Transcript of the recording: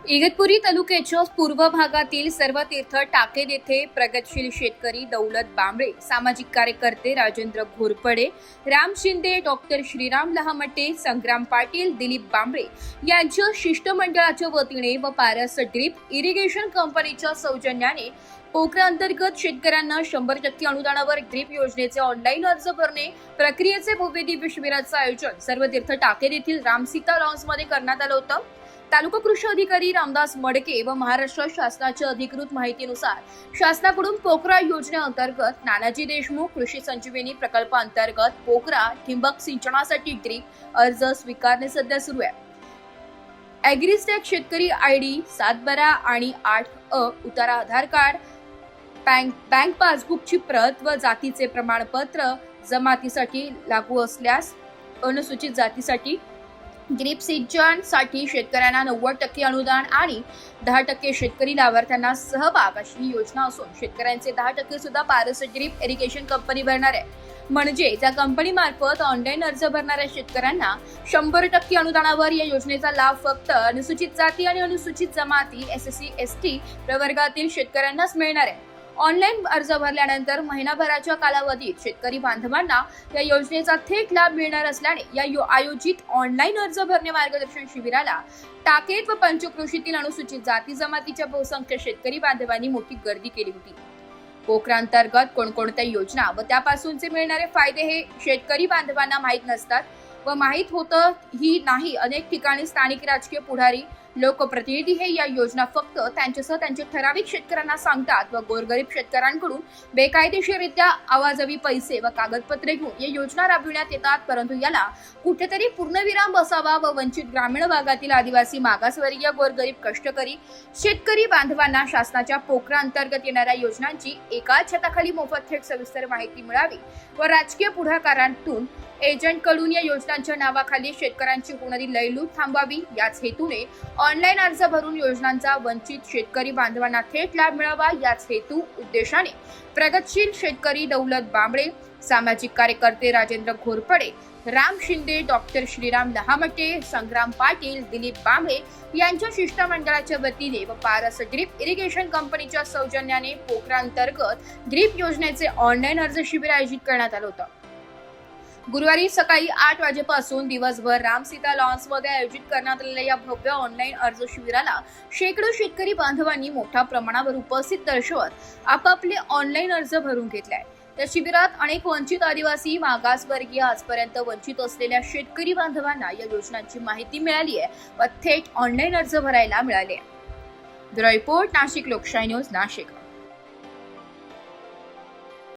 इगतपुरी तालुक्याच्या पूर्व भागातील सर्व तीर्थ टाकेद येथे प्रगतशील शेतकरी दौलत बांबळे, सामाजिक कार्यकर्ते राजेंद्र घोरपडे, राम शिंदे, डॉक्टर श्रीराम लहामटे, संग्राम पाटील, दिलीप बांबळे यांच्या शिष्टमंडळाच्या वतीने व पारस ड्रीप इरिगेशन कंपनीच्या सौजन्याने पोखरा अंतर्गत शेतकऱ्यांना 100% अनुदानावर ड्रीप योजनेचे ऑनलाईन अर्ज भरणे प्रक्रियेचे भव्य दिव्य शिबिराचं आयोजन सर्व तीर्थ टाकेद येथील रामसीता लॉन्समध्ये करण्यात आलं होतं। तालुका कृषी अधिकारी रामदास मडके व महाराष्ट्र शासनाच्या अधिकृत माहितीनुसार शासनाकडून पोखरा योजनेअंतर्गत नानाजी देशमुख कृषी संजीवनी प्रकल्पाअंतर्गत पोखरा ठिबक सिंचनासाठी ड्रीप अर्ज स्वीकारणे सध्या सुरू आहे। ॲग्रीस्टॅक शेतकरी ID 712 आणि 8 उतारा आधार कार्ड, बँक पासबुकची प्रत व जातीचे प्रमाणपत्र जमातीसाठी लागू असल्यास अनुसूचित जातीसाठी ड्रीप सिंचनसाठी शेतकऱ्यांना 90% अनुदान आणि 10% शेतकरी लाभार्थ्यांना सहभाग अशी ही योजना असून शेतकऱ्यांचे 10% सुद्धा पारस ड्रीप इरिगेशन कंपनी भरणार आहे। म्हणजे त्या कंपनीमार्फत ऑनलाईन अर्ज भरणाऱ्या शेतकऱ्यांना 100% अनुदानावर या योजनेचा लाभ फक्त अनुसूचित जाती आणि अनुसूचित जमाती SC ST प्रवर्गातील शेतकऱ्यांनाच मिळणार आहे। ऑनलाईन अर्ज भरल्यानंतर महिनाभराच्या कालावधीत शेतकरी बांधवांना या योजनेचा थेट लाभ मिळणार असल्याने या आयोजित ऑनलाईन अर्ज भरणे मार्गदर्शन शिबिराला टाकेद व पंचक्रोशीतील अनुसूचित जाती जमातीच्या बहुसंख्य शेतकरी बांधवांनी मोठी गर्दी केली होती। पोखरा अंतर्गत कोणकोणत्या योजना व त्यापासूनचे मिळणारे फायदे हे शेतकरी बांधवांना माहीत नसतात व माहीत होतं ही नाही। अनेक ठिकाणी स्थानिक राजकीय पुढारी लोकप्रतिनिधी हे या योजना फक्त त्यांच्यासह त्यांच्या ठराविक शेतकऱ्यांना सांगतात व गोरगरीब शेतकऱ्यांकडून बेकायदेशीररित्या आवाजवी पैसे व कागदपत्रे घेऊन या योजना राबविण्यात येतात, परंतु याला कुठेतरी पूर्णविराम बसावा व वंचित ग्रामीण भागातील आदिवासी मागासवर्गीय गोरगरीब कष्टकरी शेतकरी बांधवांना शासनाच्या पोखरा अंतर्गत येणाऱ्या योजनांची एकाच छताखाली मोफत थेट सविस्तर माहिती मिळावी व राजकीय पुढाकारांतून एजंटकडून या योजनांच्या नावाखाली शेतकऱ्यांची होणारी लयलूट थांबावी याच हेतूने ऑनलाईन अर्ज भरून योजनांचा वंचित शेतकरी बांधवांना थेट लाभ मिळावा याच हेतू उद्देशाने प्रगतशील शेतकरी दौलत बांबळे, सामाजिक कार्यकर्ते राजेंद्र घोरपडे, राम शिंदे, डॉक्टर श्रीराम लहामटे, संग्राम पाटील, दिलीप बांबळे यांच्या शिष्टमंडळाच्या वतीने व पारस ड्रीप इरिगेशन कंपनीच्या सौजन्याने पोखरा अंतर्गत ड्रीप योजनेचे ऑनलाईन अर्ज शिबिर आयोजित करण्यात आलं होतं। गुरुवारी सकाळी 8 वाजेपासून दिवसभर रामसीता लॉन्समध्ये आयोजित करण्यात आलेल्या या भव्य ऑनलाईन अर्ज शिबिराला शेकडो शेतकरी बांधवांनी मोठ्या प्रमाणावर उपस्थित दर्शवत आपापले ऑनलाईन अर्ज भरून घेतलाय। त्या शिबिरात अनेक वंचित आदिवासी मागासवर्गीय आजपर्यंत वंचित असलेल्या शेतकरी बांधवांना या योजनांची माहिती मिळाली आहे व थेट ऑनलाईन अर्ज भरायला मिळाले। ब्युरो रिपोर्ट, नाशिक लोकशाही न्यूज, नाशिक।